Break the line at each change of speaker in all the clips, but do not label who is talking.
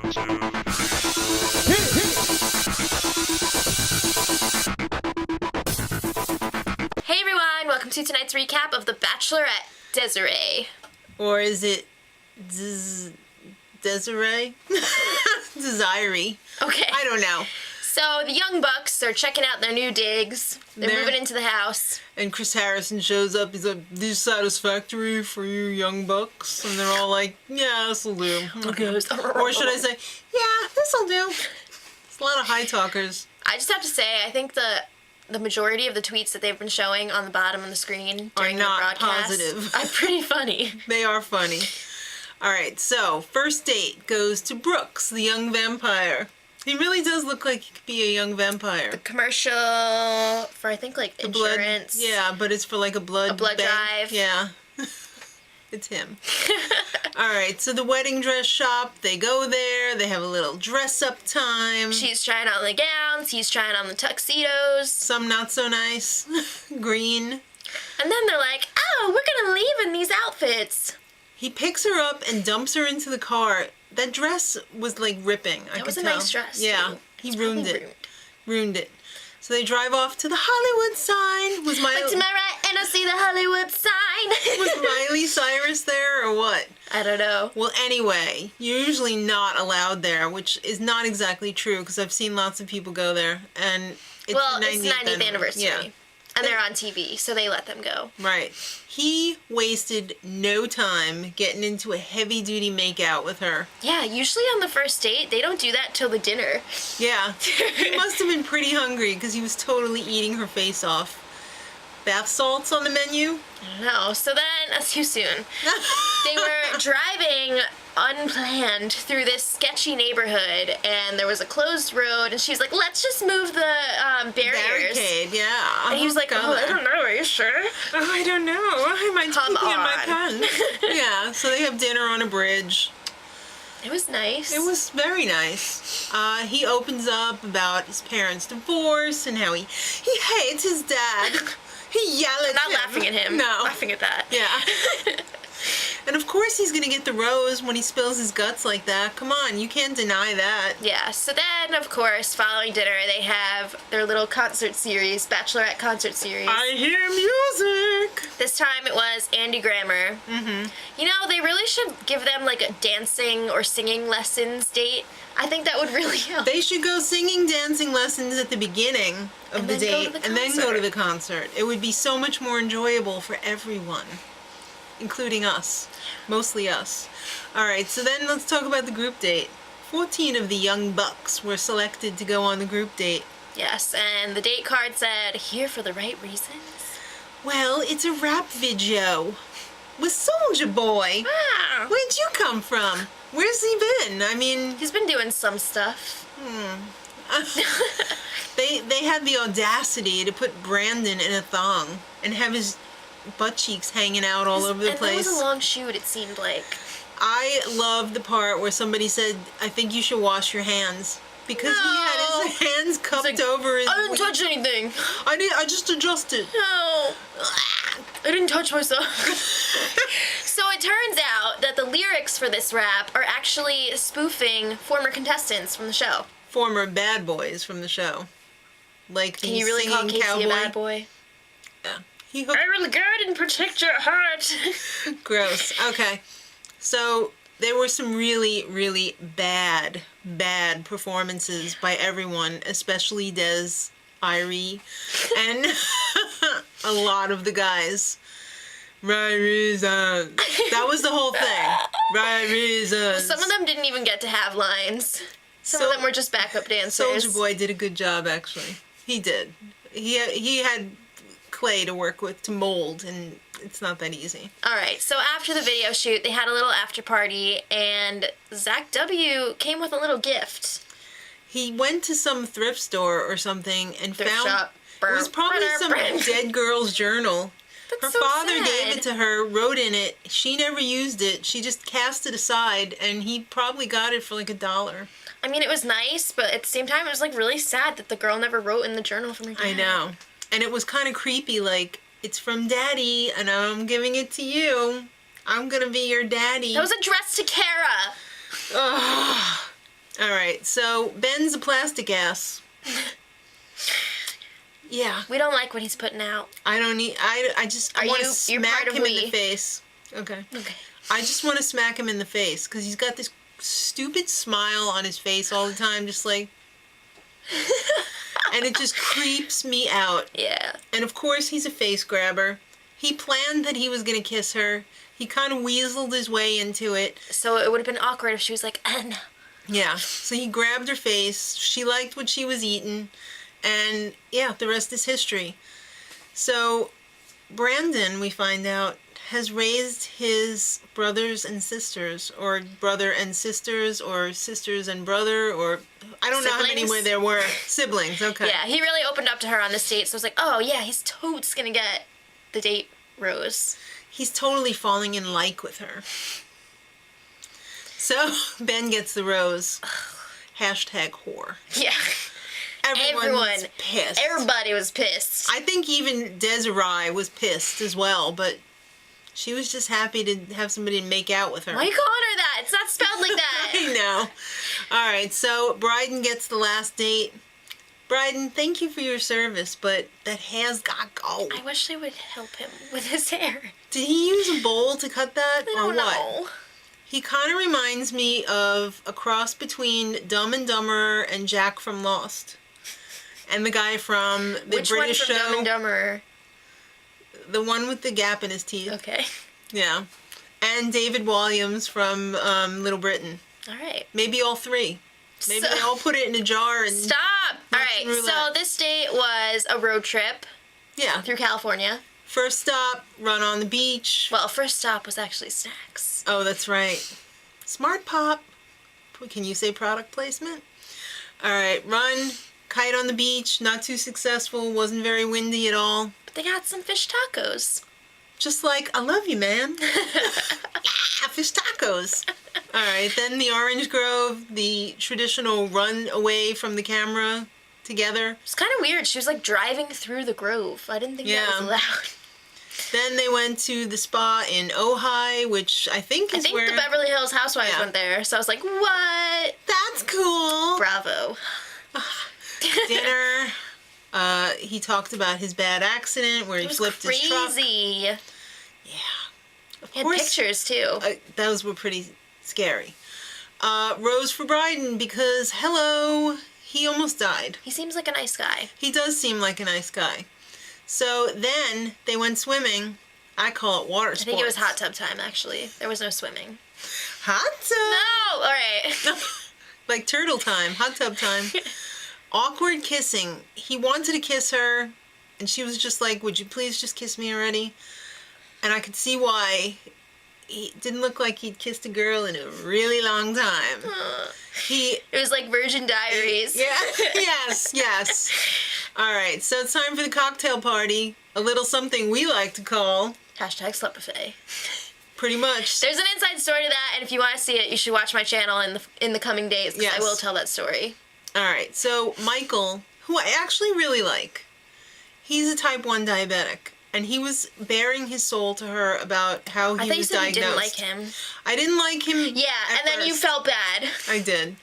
Hey everyone, welcome to tonight's recap of the Bachelorette Desiree.
Or is it Desiree? Desiree.
Okay.
I don't know.
So the Young Bucks are checking out their new digs. They're moving into the house.
And Chris Harrison shows up. He's like, "These satisfactory for you Young Bucks?" And they're all like, "Yeah, this'll do."
Okay.
Or should I say, "Yeah, this'll do." It's a lot of high talkers.
I just have to say, I think the majority of the tweets that they've been showing on the bottom of the screen during
Are not
the broadcast
positive.
are pretty funny.
They are funny. All right, so first date goes to Brooks, the young vampire. He really does look like he could be a young vampire.
The commercial for, I think, like,
The
insurance.
blood, yeah, but it's for like a blood bank.
drive.
Yeah. It's him. All right, so the wedding dress shop, they go there, they have a little dress up time.
She's trying on the gowns, he's trying on the tuxedos.
Some not so nice. Green.
And then they're like, oh, we're gonna leave in these outfits.
He picks her up and dumps her into the car. That dress was like ripping. I could
was a
tell.
nice dress,
Yeah,
too.
he
It's
ruined
probably
it. Ruined it. So they drive off to the Hollywood sign. Was
Like to my right and I see the Hollywood sign.
was Miley Cyrus there or what?
I don't know.
Well, anyway, you're usually not allowed there, which is not exactly true because I've seen lots of people go there, and it's
Well,
the
it's 90th anniversary.
Yeah,
And they're on TV, so they let them go.
right. He wasted no time getting into a heavy-duty makeout with her.
Yeah, usually on the first date, they don't do that till the dinner.
Yeah, he must have been pretty hungry because he was totally eating her face off. Bath salts on the menu?
I don't know. So then, that's too soon. They were driving unplanned through this sketchy neighborhood, and there was a closed road, and she was like, let's just move the barriers.
Barricade, yeah.
And he was like, oh, I don't know, are you sure?
Oh, I don't know. I might
Come
peeing in my
on.
pants. Yeah, so they have dinner on a bridge.
It was nice.
It was very nice. He opens up about his parents' divorce and how he hates his dad. He yells at him.
Not laughing at him.
No.
Laughing at that.
Yeah. And of course he's gonna get the rose when he spills his guts like that. Come on, you can't deny that.
Yeah, so then, of course, following dinner, they have their little concert series, Bachelorette concert series.
I hear music.
This time it was Andy Grammer.
Mm-hmm.
You know, they really should give them, like, a dancing or singing lessons date. I think that would really help.
They should go singing, dancing lessons at the beginning of
And
the
then go
date
to the
and then go
concert.
to the concert. It would be so much more enjoyable for everyone, including us. Mostly us. Alright, so then let's talk about the group date. 14 of the Young Bucks were selected to go on the group date.
Yes, and the date card said, here for the right reasons.
Well, it's a rap video with Soulja Boy.
Ah,
Where'd you come from? Where's he been? I mean,
he's been doing some stuff.
they had the audacity to put Brandon in a thong and have his butt cheeks hanging out all over the
and
place.
it was a long shoot, it seemed like.
I love the part where somebody said, I think you should wash your hands. Because he had his hands cupped
like,
over his...
I didn't touch anything.
I just adjusted.
No. I didn't touch myself. So it turns out that the lyrics for this rap are actually spoofing former contestants from the show.
Former bad boys from the show. Like the
Can you really call
singing
Casey
cowboy.
a bad boy?
Yeah. He hooked...
I will guard and protect your heart.
Gross. Okay. So there were some really, really bad performances by everyone, especially Des, Irie, and a lot of the guys. Right reasons. That was the whole thing. Right reasons.
Some of them didn't even get to have lines. Some of them were just backup dancers.
Soulja Boy did a good job, actually. He did. He had clay to work with, to mold, and it's not that easy.
Alright, so after the video shoot, they had a little after party, and Zach W. came with a little gift.
He went to some thrift store or something and
Thrift
found...
shop.
It was probably some dead girl's journal.
That's
Her
so
father
sad.
gave it to her, wrote in it. She never used it. She just cast it aside, and he probably got it for like $1.
I mean, it was nice, but at the same time, it was like really sad that the girl never wrote in the journal from her dad.
I know. And it was kind of creepy, like, it's from Daddy, and I'm giving it to you. I'm gonna be your daddy.
That was addressed to Kara.
Ugh. right, so Ben's a plastic ass. Yeah.
We don't like what he's putting out.
I don't need. I want to
you're
smack
part of
him in
we.
the face. Okay.
Okay.
I just want to smack him in the face because he's got this stupid smile on his face all the time, just like, and it just creeps me out.
Yeah.
And of course, he's a face grabber. He planned that he was gonna kiss her. He kind of weaseled his way into it.
So it would have been awkward if she was like, no.
Yeah. So he grabbed her face. She liked what she was eating. And yeah, the rest is history. So Brandon, we find out, has raised his brothers and sisters, or brother and sisters, or sisters and brother, or I don't know how many
Siblings?
there were. Siblings, okay.
Yeah, he really opened up to her on this date, so I was like, oh yeah, he's totes gonna get the date rose.
He's totally falling in like with her. So Ben gets the rose. Hashtag whore.
Yeah.
Everyone's pissed.
Everybody was pissed.
I think even Desiree was pissed as well, but she was just happy to have somebody to make out with her.
Why are you calling her that? It's not spelled like that.
I know. All right, so Bryden gets the last date. Bryden, thank you for your service, but that hair's got to go.
I wish they would help him with his hair.
Did he use a bowl to cut that,
I
or
don't
what?
know.
He kind of reminds me of a cross between Dumb and Dumber and Jack from Lost. And the guy from the
Which
British
one from
show.
Dumb and Dumber?
The one with the gap in his teeth.
Okay.
Yeah. And David Williams from Little Britain.
All right.
Maybe all three. Maybe
So-
they all put it in a jar and...
Stop! All right,
Russian
so
roulette.
this date was a road trip
Yeah.
through California.
First stop, run on the beach.
Well, first stop was actually snacks.
Oh, that's right. Smart Pop. Can you say product placement? All right, run, kite on the beach, not too successful, wasn't very windy at all.
But they got some fish tacos.
Just like, I love you, man. Yeah, fish tacos. All right, then the Orange Grove, the traditional run away from the camera together.
It's kind of weird. She was like driving through the grove. I didn't think that
Yeah.
was allowed.
Then they went to the spa in Ojai, which I think is
I think
where...
the Beverly Hills Housewives
Yeah.
went there. So I was like, what?
That's cool.
Bravo.
Dinner. He talked about his bad accident where he
It was
flipped his truck.
crazy.
Yeah. Of
He had
course,
pictures too.
those were pretty scary. Rose for Bryden because, hello, he almost died.
He seems like a nice guy.
He does seem like a nice guy. So then they went swimming. I call it water
I
sports.
think it was hot tub time, actually. There was no swimming.
Hot tub?
No! Alright.
Like turtle time, hot tub time. Awkward kissing. He wanted to kiss her, and she was just like, would you please just kiss me already? And I could see why. He didn't look like he'd kissed a girl in a really long time. He...
It was like Virgin Diaries.
Yeah, yes. All right, so it's time for the cocktail party. A little something we like to call...
Hashtag slut buffet.
Pretty much.
There's an inside story to that, and if you want to see it, you should watch my channel in the coming days, because I
Yes.
will tell that story.
All right, so Michael, who I actually really like, he's a type 1 diabetic, and he was bearing his soul to her about how
I
he
thought you
was
said you
diagnosed.
didn't like him.
I didn't like him.
Yeah,
at
and then you
first.
felt bad.
I did.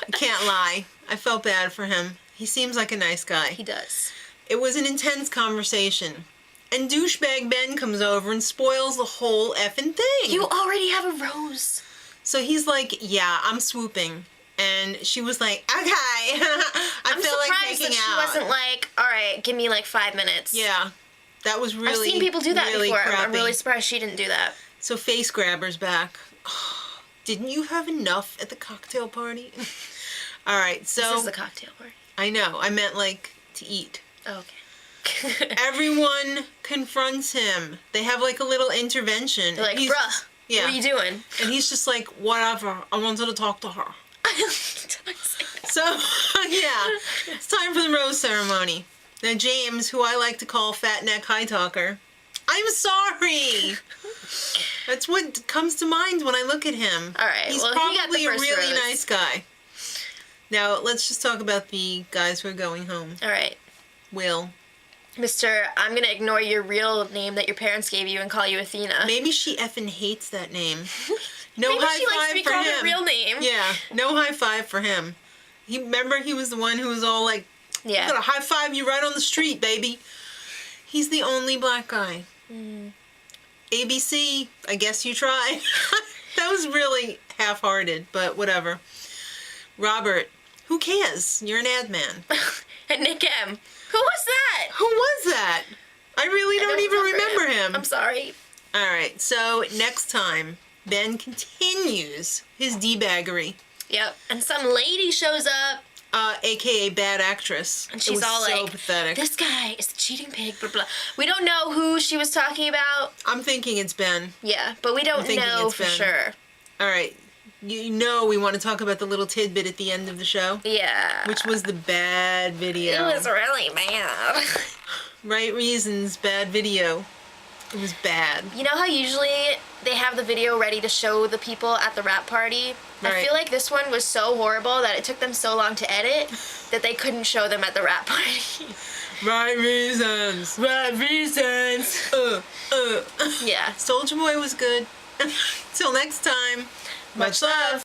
I can't lie. I felt bad for him. He seems like a nice guy.
He does.
It was an intense conversation. And douchebag Ben comes over and spoils the whole effing thing.
You already have a rose.
So he's like, yeah, I'm swooping. And she was like, okay. I
I'm
feel like
surprised
making
that she
out.
wasn't like, all right, give me like 5 minutes.
Yeah. That was really,
I've seen people do that
really
before.
crappy.
I'm really surprised she didn't do that.
So face grabber's back. Didn't you have enough at the cocktail party? All right, so...
This is the cocktail party.
I know. I meant like to eat.
Oh, okay.
Everyone confronts him. They have like a little intervention.
They're like,
He's-
bruh,
yeah.
what are you doing?
And he's just like, whatever. I wanted to talk to her. So, yeah, it's time for the rose ceremony. Now, James, who I like to call Fat Neck High Talker, I'm sorry. That's what comes to mind when I look at him.
All right,
He's
well, he got
probably
the
a
first
really
rose.
nice guy. Now, let's just talk about the guys who are going home.
All right.
Will.
Mr. I'm going to ignore your real name that your parents gave you and call you Athena.
Maybe she effing hates that name. No
Maybe
high
she likes
five
to be
for
called
him.
her real name.
Yeah, no high five for him. Remember he was the one who was all like,
Yeah.
I'm gonna high five you right on the street, baby. He's the only black guy. ABC, I guess you tried. That was really half-hearted, but whatever. Robert, who cares? You're an ad man.
And Nick M. Who was that?
Who was that? I really don't even remember him.
I'm sorry.
All right, so next time, Ben continues his debaggery.
Yep. And some lady shows up.
AKA bad actress.
And she's all
so
like,
pathetic.
this guy is the cheating pig, blah, blah. We don't know who she was talking about.
I'm thinking it's Ben.
Yeah, but we don't know for sure.
All right. You know we want to talk about the little tidbit at the end of the show?
Yeah.
Which was the bad video.
It was really bad.
Right reasons, bad video. It was bad.
You know how usually they have the video ready to show the people at the rap party?
Right.
I feel like this one was so horrible that it took them so long to edit that they couldn't show them at the rap party.
Right reasons.
Right reasons. Yeah.
Soulja Boy was good. Till next time. Much love.